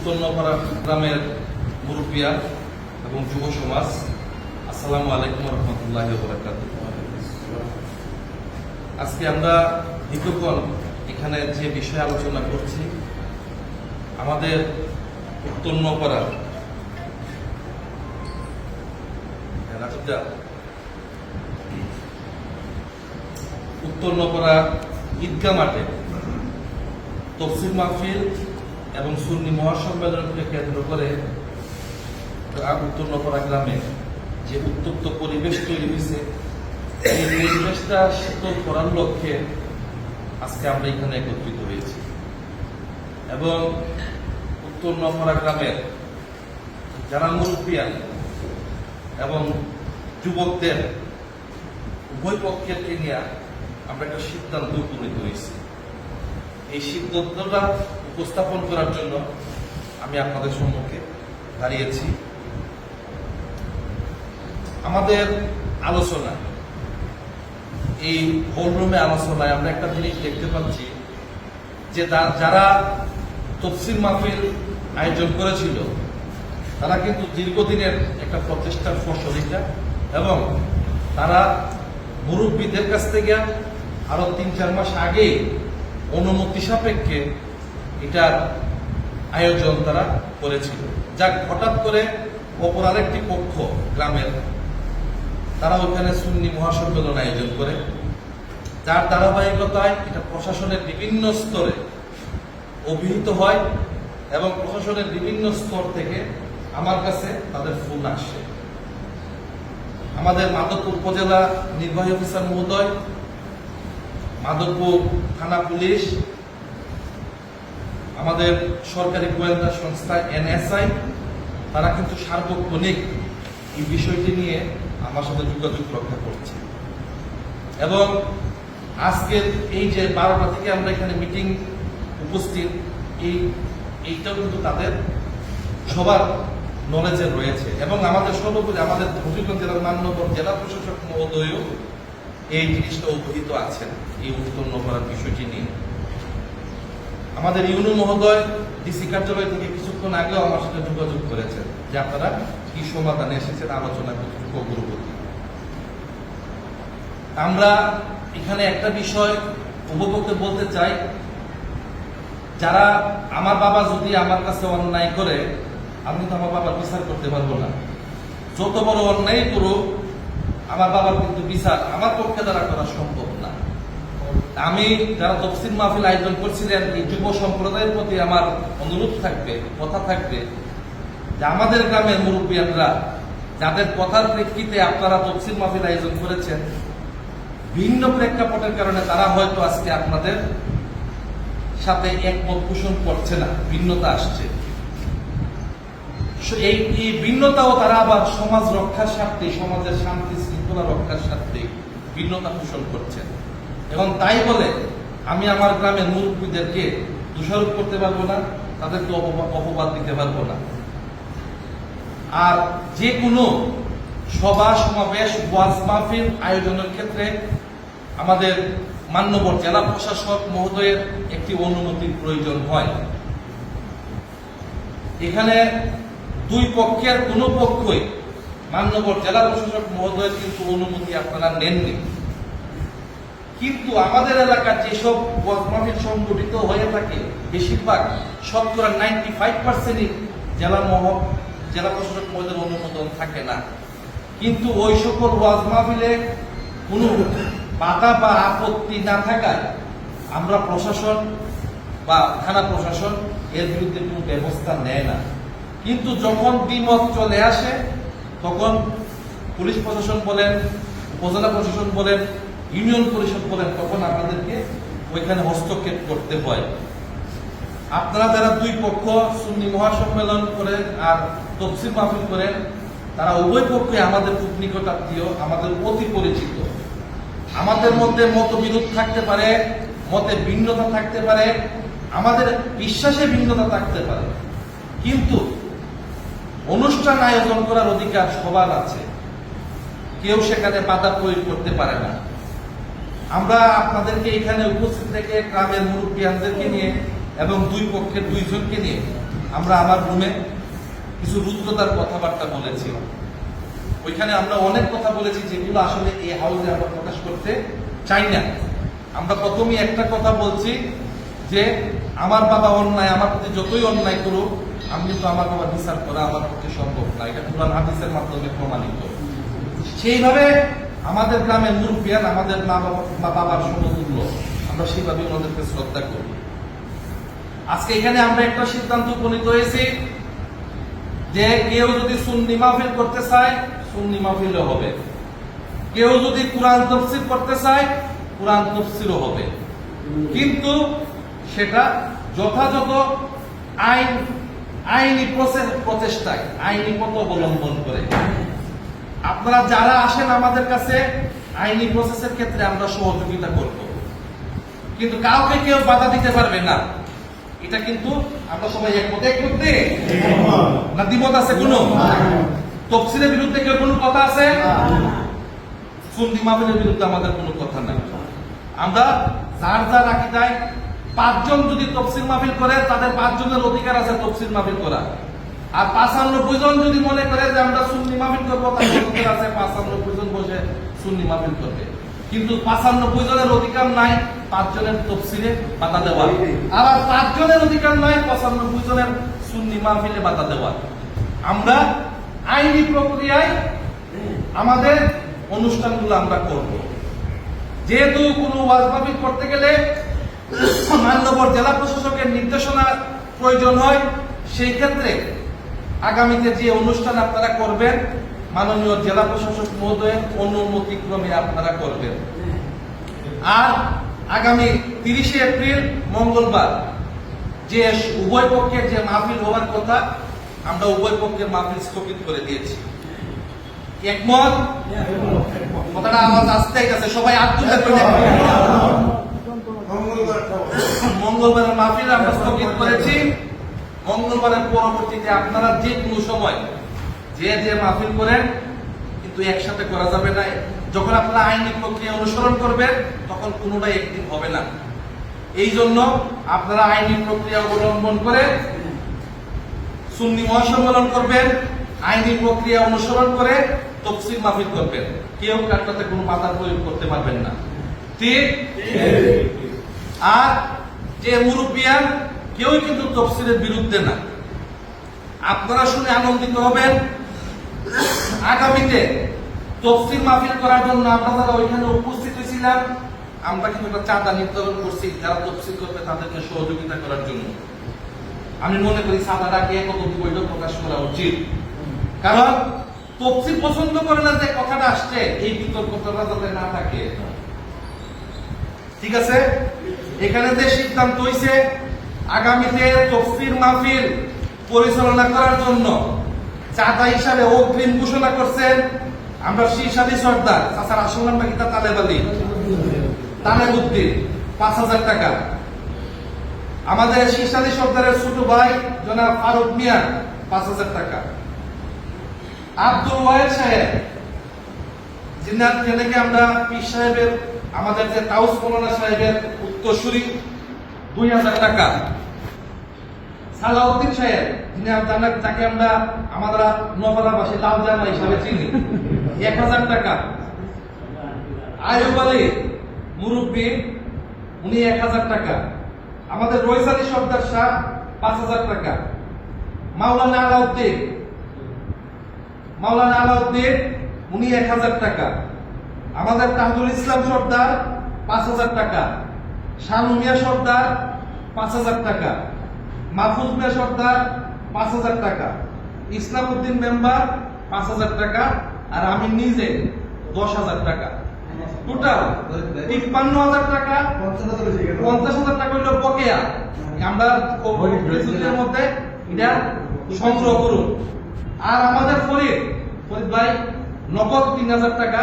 উত্তর নপাড়া গ্রামের মুরব্বিয়া এবং যুব সমাজ, আসসালামু আলাইকুম রহমতুল্লাহি ওয়া বারাকাতুহু। আজকে আমরা দীর্ঘক্ষণ এখানে যে বিষয়ে আলোচনা করছি, আমাদের উত্তর নপাড়া ঈদগাহ মাঠে তফসির মাহফিল এবং সুন্নি মহাসম্মেলনকে কেন্দ্র করে উত্তর নপাড়া গ্রামে যে উত্তপ্ত পরিবেশ তৈরি হয়েছে, এই পরিবেশটা শীতল করার লক্ষ্যে আজকে আমরা এখানে একত্রিত হয়েছি এবং উত্তর নপাড়া গ্রামের যারা মুরব্বিয়ান এবং যুবকদের উভয় পক্ষেরকে নিয়ে আমরা একটা সিদ্ধান্ত উপনীত হয়েছি। এই সিদ্ধান্তটা উপস্থাপন করার জন্য আমি আপনাদের সম্মুখে দাঁড়িয়েছি। আমাদের আলোচনা, এই হলরুমে আলোচনায় আমরা একটা জিনিস দেখতে পাচ্ছি যে যারা তফসির মাহফিল আয়োজন করেছিল তারা কিন্তু দীর্ঘদিনের একটা প্রচেষ্টার ফসল এটা, এবং তারা মুরব্বীদের কাছ থেকে আরো ৩-৪ মাস আগে অনুমতি সাপেক্ষে এটার আয়োজন তারা করেছিল। যা হঠাৎ করে অপর আরেকটি পক্ষ গ্রামের তারা ওখানে সুন্নি মহাসম্মেলন আয়োজন করে, যার ধারাবাহিকতায় এটা প্রশাসনের বিভিন্ন স্তরে অভিহিত হয় এবং প্রশাসনের বিভিন্ন স্তর থেকে আমার কাছে তাদের ফোন আসে। আমাদের মাদকপুর উপজেলা নির্বাহী অফিসার মহোদয়, মাদকপুর থানা পুলিশ, আমাদের সরকারি গোয়েন্দা সংস্থা NSI, তারা কিন্তু সার্বক্ষণিক এই বিষয়টি নিয়ে আমার সাথে যোগাযোগ রক্ষা করছে এবং আজকের এই যে 12টা থেকে আমরা এখানে মিটিং উপস্থিত, এইটাও কিন্তু তাদের সবার নলেজে রয়েছে এবং আমাদের সর্বোপরি আমাদের হবিগঞ্জ জেলার মান্যবর জেলা প্রশাসক মহোদয়ও এই জিনিসটা অবহিত আছেন এই উত্তর নপাড়ার বিষয়টি নিয়ে। আমাদের ইউনু মহোদয় ডিসি কার্যালয় থেকে কিছুক্ষণ আগেও আমার সাথে যোগাযোগ করেছেন যে আপনারা কি সমাধানে এসেছেন, আলোচনা কতটুকু অগ্রগতি। আমরা এখানে একটা বিষয় উপভোক্তা বলতে চাই, যারা আমার বাবা যদি আমার কাছে অন্যায় করে, আমি তো আমার বাবার বিচার করতে পারবো না। যত বড় অন্যায় করুক, আমার বাবার কিন্তু বিচার আমার পক্ষে দ্বারা করা সম্ভব না। আমি যারা তফসির মাহফিল আয়োজন করছিলেন, এই যুব সম্প্রদায়ের প্রতি আমার অনুরোধ থাকবে, কথা থাকবে যে আমাদের গ্রামের মুরব্বিয়ানরা যাদের কথার প্রেক্ষিতে আপনারা তফসির মাহফিল আয়োজন করেছেন, ভিন্ন প্রেক্ষাপটের কারণে তারা হয়তো আজকে আপনাদের সাথে একমত পোষণ করছে না, ভিন্নতা আসছে। এই ভিন্নতাও তারা আবার সমাজ রক্ষার স্বার্থে, সমাজের শান্তি শৃঙ্খলা রক্ষার স্বার্থে ভিন্নতা পোষণ করছেন এবং তাই বলে আমি আমার গ্রামের মুরব্বীদেরকে দোষারোপ করতে পারবো না, তাদেরকে অপবাদ দিতে পারবো না। আর যে কোনো সভা সমাবেশ ওয়াজ মাহফিল আয়োজনের ক্ষেত্রে আমাদের মান্যবর জেলা প্রশাসক মহোদয়ের একটি অনুমতির প্রয়োজন হয়। এখানে দুই পক্ষের কোনো পক্ষই মান্যবর জেলা প্রশাসক মহোদয়ের কিন্তু অনুমতি আপনারা নেননি, কিন্তু আমাদের এলাকার যেসব ওয়াজ মাহফিল সংগঠিত হয়ে থাকে বেশিরভাগ শতকরা 95% জেলা প্রশাসক মহোদয়ের অনুমোদন থাকে না। কিন্তু ওই সকল ওয়াজ মাহফিলে কোনো বাধা বা আপত্তি না থাকায় আমরা প্রশাসন বা থানা প্রশাসন এর বিরুদ্ধে কোনো ব্যবস্থা নেয় না। কিন্তু যখন দ্বিমত চলে আসে তখন পুলিশ প্রশাসন বলেন, উপজেলা প্রশাসন বলেন, ইউনিয়ন পরিষদ বলেন, তখন আপনাদেরকে ওইখানে হস্তক্ষেপ করতে হয়। আপনারা যারা দুই পক্ষ সুন্নি মহাসম্মেলন করেন আর তফসির মাহফিল করেন, তারা উভয় পক্ষে আমাদের খুব নিকটাত্মীয়, আমাদের অতি পরিচিত। আমাদের মধ্যে মতবিরোধ থাকতে পারে, মতে ভিন্নতা থাকতে পারে, আমাদের বিশ্বাসে ভিন্নতা থাকতে পারে, কিন্তু অনুষ্ঠান আয়োজন করার অধিকার সবার আছে, কেউ সেখানে বাধা প্রয়োগ করতে পারে না। আমরা আপনাদেরকে এখানে উপস্থিত থেকে গ্রামের মুরব্বিয়ানদেরকে নিয়ে এবং দুই পক্ষের দুইজনকে নিয়ে আমরা আমার রুমে কিছু রুদ্রতার কথাবার্তা বলেছি। ওইখানে আমরা অনেক কথা বলেছি যেগুলো আসলে এই হাউসে আমরা প্রকাশ করতে চাই না। আমরা প্রথমেই একটা কথা বলছি যে আমার বাবা অন্যায়, আমার প্রতি যতই অন্যায় করুক, আমি কিন্তু আমার বাবা বিচার করা আমার পক্ষে সম্ভব না। এটা কুরআন হাদিসের মাধ্যমে প্রমাণিত। সেইভাবে আমাদের গ্রামের মুরব্বিয়ান আমাদের মা বাবার সমতুল্য, আমরা সেইভাবে ওনাদেরকে শ্রদ্ধা করি। আজকে এখানে আমরা একটা সিদ্ধান্ত উপনীত হয়েছি যে কেউ যদি সুন্নি মাহফিল করতে চায় সুন্নি মাহফিলও হবে, কেউ যদি কুরআন তাফসীর করতে চায় কুরআন তাফসীরও হবে, কিন্তু সেটা যথাযথ আইনি প্রচেষ্টায়, আইনি পথ অবলম্বন করে। আপনারা যারা আসেন আমাদের কাছে আইনি প্রসেসের ক্ষেত্রে আমরা সহযোগিতা করব, কিন্তু কাউকে কেউ বাধা দিতে পারবে না। এটা কিন্তু আমরা সবাই একমত না? দ্বিমত আছে কোনো? তাফসীরের বিরুদ্ধে কেউ কোনো কথা আছে? সুন্নি মাহফিলের বিরুদ্ধে আমাদের কোনো কথা নাই। আমরা যার যার আকীদায় 5 জন যদি তাফসীর মাহফিল করে তাদের 5 জনের অধিকার আছে তাফসীর মাহফিল করা। আর 95 জন যদি মনে করে যে আমরা সুন্নি মাহফিল করবো, তাদের অধিকার আছে 95 জন বসে সুন্নি মাহফিল করবে। কিন্তু 95 জনের অধিকার নাই 5 জনের তাফসীরে বাধা দেওয়ার, আবার 5 জনের অধিকার নাই 95 জনের সুন্নি মাহফিলে বাধা দেওয়ার। আমরা আইনি প্রক্রিয়ায় আমাদের অনুষ্ঠানগুলো আমরা করব। যেহেতু কোনো ওয়াজ মাহফিল করতে গেলে মান্যবর জেলা প্রশাসকের নির্দেশনা প্রয়োজন হয়, সেই ক্ষেত্রে আগামীতে যে অনুষ্ঠান আপনারা করবেন মাননীয় জেলা প্রশাসক মহোদয়ের অনুমতিক্রমে আপনারা করবেন। আর আগামী 30 এপ্রিল মঙ্গলবার যে উভয় পক্ষের যে মাহফিল হওয়ার কথা, আমরা উভয় পক্ষের মাহফিল স্থগিত করে দিয়েছি। একমত? কথাটা আওয়াজ আসতে গেছে, সবাই আত্মীয় মঙ্গলবারের মাহফিল আমরা স্থগিত করেছি। মঙ্গলবারের পরবর্তীতে আপনারা যে কোনো সময় যে মাহফিল করেন, কিন্তু একসাথে করা যাবে না। যখন আপনারা আইনি প্রক্রিয়া অনুসরণ করবেন তখন কোনোটাই একদিন হবে না। এই জন্য আপনারা আইনি প্রক্রিয়া অবলম্বন করে সুন্নি মহাসম্মেলন করবেন, আইনি প্রক্রিয়া অনুসরণ করে তাফসীর মাহফিল করবেন। কেউ কারটাতে কোনো বাধা প্রয়োগ করতে পারবেন না, ঠিক? আর যে মুরব্বিয়ান কেউই কিন্তু তাফসীরের বিরুদ্ধে না। আপনারা শুনে আনন্দিত হবেন, আগামীতে তাফসীর মাহফিল করার জন্য আমরা যারা ওইখানে উপস্থিত হয়েছিলাম, আমরা কিন্তু একটা চাঁদা নির্ধারণ করছি যারা তাফসীর করবে তাদেরকে সহযোগিতা করার জন্য। আমি মনে করি চাঁদাটাকে কত বৈধ প্রকাশ করা উচিত, কারণ তাফসীর পছন্দ করে না যে কথাটা আসছে, এই বিতর্কতা যাতে না থাকে। ঠিক আছে? এখানে যে সিদ্ধান্ত হয়েছে আগামীতে তাফসীর মাহফিল পরিচালনা করার জন্য চাঁদা হিসাবে অগ্রিম ঘোষণা করছেন আমরা শীর্ষাদী সর্দার চাচার আসল নাম নাকি তালেব আলী, তালেবউদ্দিন 5000 টাকা। আমাদের শীর্ষাদী সর্দারের ছোট ভাই জনাব ফারুক মিয়া 5000 টাকা। আব্দুল ওয়াহেদ সাহেব, যিনার থেকে আমরা পীর সাহেবের আমাদের যে তাউস মৌলানা সাহেবের উত্তরসূরি 2000 টাকা। সালাউদ্দিন সাহেব, যিনি যাকে আমরা আমাদের নবলাবাসী লাল জামা হিসাবে চিনি, 1000 টাকা। আয়ুব আলী মুরব্বী, উনি 1000 টাকা। আমাদের রইস আলী সর্দার শাহ 5000 টাকা। মাওলানা আলাউদ্দিন উনি 1000 টাকা। আমাদের তাজুল ইসলাম সর্দার 5000 টাকা। শানু মিয়া সর্দার 5000 টাকা। মাহফুজ মিয়া সর্দার 5000 টাকা। ইসলাম উদ্দিন মেম্বার 5000 টাকা। আর আমি নিজে 10000 টাকা। টোটাল 53000 টাকা। 50,000 টাকা হইল বকেয়া, আমরা কিছুদিনের মধ্যে এটা সংগ্রহ করুন। আর আমাদের ফরিদ ভাই নগদ 3000 টাকা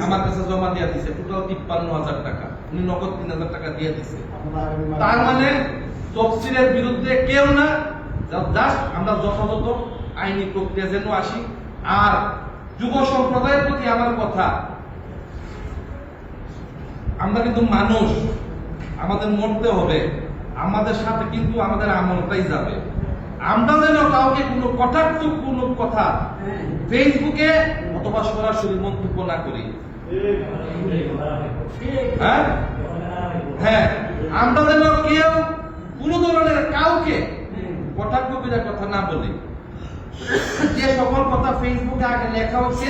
আমার কাছে জমা দিয়ে দিছে। টোটাল 53,000 টাকা উনি নগদ 3000 টাকা দিয়ে দিছে। তার মানে তাফসীরের বিরুদ্ধে কেউ না, জাস্ট আমরা যথাযথ আইনি প্রক্রিয়া যেন আসি। আর যুব সম্প্রদায়ের প্রতি আমার কথা, আমরা কিন্তু মানুষ, আমাদের মরতে হবে, আমাদের সাথে কিন্তু আমাদের আমলটাই যাবে। আমরা যেন কাউকে কোনো কটাক্ষ কোনো কথা ফেসবুকে অথবা সরাসরি মন্তব্য না করি। হ্যাঁ হ্যাঁ, আমরা যেন কেউ কোন ধরনের কাউকে কটাক্ষ করে কথা না বলি। যে সকল কথা ফেসবুকে আগে লেখা হচ্ছে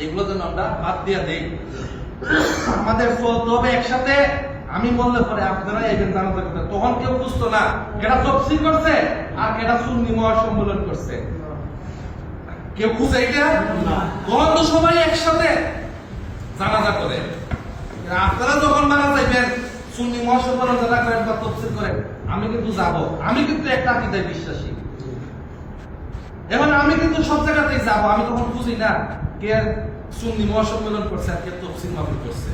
এগুলো যেন আমরা বাদ দিয়ে দেই। আমাদের চলতে হবে একসাথে। আমি বললে পরে আপনারা এবেন জানাতে কথা, তখন কেউ বুঝতো না কেটা তফসিল করছে আর কেটা সুন্নি মহাসম্মেলন করছে, কেউ খুঁজে এটা। তখন তো সবাই একসাথে জানাজা করে। আপনারা যখন মারা যাইবেন সুন্নি মহাসম্মেলন যারা করেন বা তফসিল করেন, আমি কিন্তু যাব, আমি কিন্তু একটা আকীদায় বিশ্বাসী। এখন আমি কিন্তু সব জায়গাতেই যাব, আমি তখন বুঝি না কে সুন্নি মহাসম্মেলন করছে আর কে তফসিল মাহফিল করছে।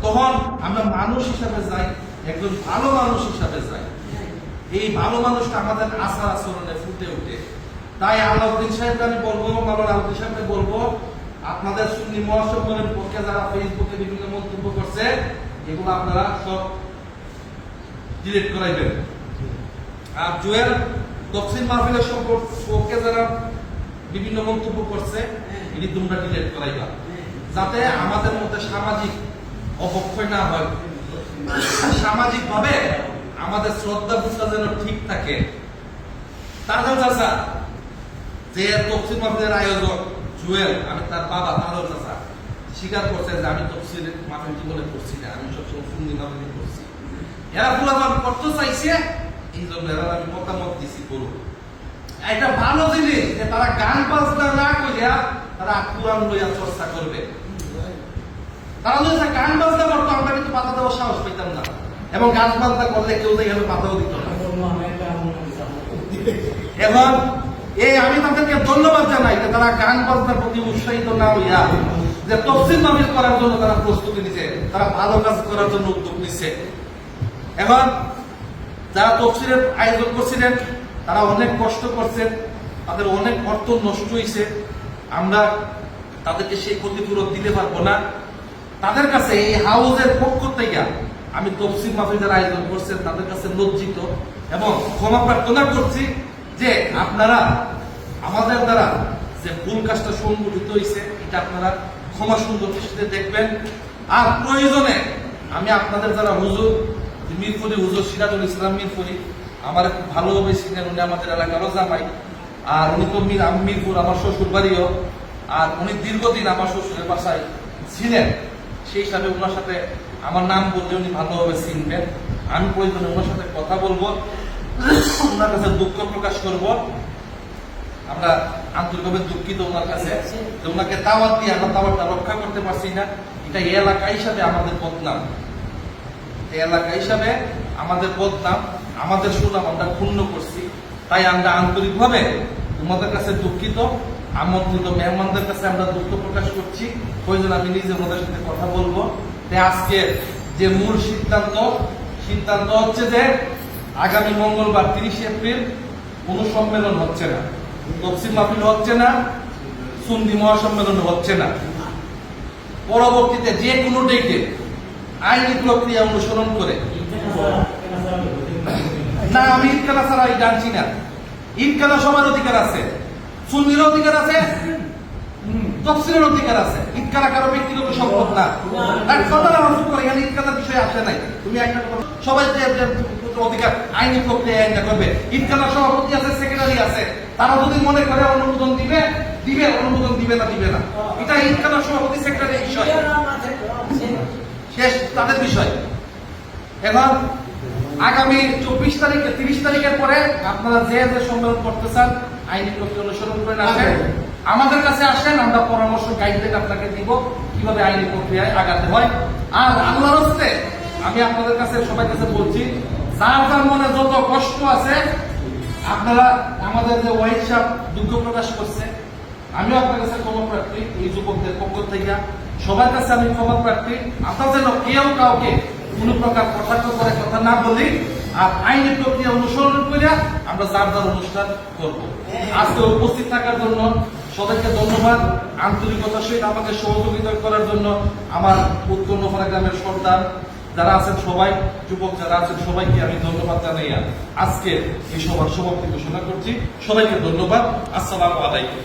তখন আমরা মানুষ হিসাবে যাই, একজন ভালো মানুষ হিসাবে যাই। এই ভালো মানুষটা আমাদের আচার আচরণে ফুটে ওঠে। তাই আলাউদ্দিন সাহেবকে আমি বলবো, মাওলানা আলাউদ্দিন সাহেবকে বলবো, আপনাদের সুন্নি মহাসম্মেলনের পক্ষে যারা ফেসবুকে বিভিন্ন মন্তব্য করছে এগুলো আপনারা সব ডিলিট করাইবেন। আর জুয়েল তফসিল মাহফিলের পক্ষে যারা বিভিন্ন মন্তব্য করছে এটি তোমরা ডিলিট করাইবা, যাতে আমাদের মধ্যে সামাজিক অবক্ষয় না হয়, সামাজিক ভাবে আমাদের শ্রদ্ধা বুঝটা যেন ঠিক থাকে। তাজল চাচা যে তফসিল মাহফিলের আয়োজক জুয়েল, আমি তার বাবা তাজল চাচা স্বীকার করছে যে আমি তফসিল মাহফিল জীবনে করছি না, আমি সবসময় সুন্নি মাহফিল করছি। এরা পুরাতন করতে চাইছে, এই জন্য এরা আমি মতামত দিছি করুন। এটা ভালো জিনিস যে তারা গান বাজনা না করিয়া তারা কোরআন লইয়া চর্চা করবে। তারা যদি গান বাজনা করতো আমরা কিন্তু পাতা দেওয়ার সাহস পেতাম না, এবং গান বাজনা করলে কেউ এখানে পাতাও দিত না। এখন আমি তাদেরকে ধন্যবাদ জানাই যে তারা গান বাজনার প্রতি উৎসাহিত না হইয়া যে তফসিল মাহফিল করার জন্য তারা প্রস্তুতি নিচ্ছে, তারা ভালো কাজ করার জন্য উদ্যোগ নিচ্ছে। এখন যারা তফসিলের আয়োজন করছিলেন তারা অনেক কষ্ট করছেন, তাদের অনেক অর্থ নষ্ট হয়েছে, আমরা তাদেরকে সেই ক্ষতিপূরণ দিতে পারবো না। তাদের কাছে এই হাউসের পক্ষ থেকে আমি তফসিল মাহফিল যারা আয়োজন করছেন তাদের কাছে লজ্জিত এবং ক্ষমা প্রার্থনা করছি যে আপনারা আমাদের দ্বারা যে ভুল কাজটা সংগঠিত হয়েছে এটা আপনারা ক্ষমা সুন্দর দৃষ্টিতে দেখবেন। আর প্রয়োজনে আমি আপনাদের যারা হুজুর মিরপুরি হুজুর সিরাজুল ইসলাম মিরপুরি আমার খুব ভালোভাবে ছিলেন, উনি আমাদের এলাকারও জামাই, আর উনি তো মিরপুর আমার শ্বশুর বাড়িও, আর উনি দীর্ঘদিন আমার শ্বশুরের বাসায় ছিলেন। সেই হিসাবে ওনার সাথে আমার নাম বললে উনি ভালোভাবে চিনবেন। আমি প্রয়োজনে ওনার সাথে কথা বলবো, ওনার কাছে দুঃখ প্রকাশ করব। আমরা আন্তরিকভাবে দুঃখিত ওনার কাছে যে ওনাকে দাওয়াত দিয়ে আমরা দাওয়াতটা রক্ষা করতে পারছি না। এটা এলাকা হিসাবে আমাদের বদনাম, এলাকা হিসাবে আমাদের বদনাম, আমাদের সুনাম আমরা ক্ষুণ্ণ করছি। তাই আমরা আন্তরিকভাবে তোমাদের কাছে দুঃখিত। আমন্ত্রিত মেহমানদের কাছে আমরা দুঃখ প্রকাশ করছি। প্রয়োজন আমি নিজে ওনাদের সাথে কথা বলবো। আজকে যে মূল সিদ্ধান্ত হচ্ছে যে আগামী মঙ্গলবার 30 এপ্রিল কোন সম্মেলন হচ্ছে না, তফসিল মাহফিল হচ্ছে না, সুন্নি মহাসম্মেলন হচ্ছে না। পরবর্তীতে যে কোনো ডেটে আইনি প্রক্রিয়া অনুসরণ করে, না আমি ঈদকালা ছাড়া জানছি না, ঈদকালা সবার অধিকার আছে, সুন্নির অধিকার আছে, তফসিলের অধিকার আছে, ঈদকালা কারো ব্যক্তিগত সম্পদ না। এখানে ঈদকালার বিষয় আসে নাই। তুমি একটা সবাই অধিকার আইনি প্রক্রিয়া করবে। ঈদকালা সভাপতি আছে, সেক্রেটারি আছে, তারা যদি মনে করে অনুমোদন দিবে, অনুমোদন দিবে না। এটা ঈদকালা সভাপতি সেক্রেটারির বিষয়, শেষ তাদের বিষয়। এখন আগামী 24 তারিখে 30 তারিখের পরে আপনারা যে সম্মেলন করতে চান আইনি প্রক্রিয়া অনুসরণ করে আসেন, আমাদের কাছে আসেন, আমরা পরামর্শ গাইডলাইন আপনাকে দিব কিভাবে আইনি প্রক্রিয়ায় আগাতে হয়। আর আল্লাহর হস্তে আমি আপনাদের কাছে সবাই কাছে বলছি, যার যার মনে যত কষ্ট আছে আপনারা আমাদের যে ওয়াহিদ সাহেব দুঃখ প্রকাশ করছে, আমিও আপনার কাছে ক্ষমা প্রার্থী, এই যুবকদের পক্ষ থেকে সবার কাছে আমি ক্ষমা প্রার্থী। আপনার যেন কেউ কাউকে কোন প্রকার কটাক্ষ করে কথা না বলি, আর আইনি প্রক্রিয়া অনুসরণ করে আমরা যার যার অনুষ্ঠান করব। আজকে উপস্থিত থাকার জন্য সবাইকে ধন্যবাদ। আন্তরিকতার সহিত আমাকে সহযোগিতা করার জন্য আমার উত্তর নোপাড়া গ্রামের সর্দার যারা আছেন সবাই, যুবক যারা আছেন সবাইকে আমি ধন্যবাদ জানাই আজকে এই সভার সমাপ্তি ঘোষণা করছি। সবাইকে ধন্যবাদ। আসসালামু আলাইকুম।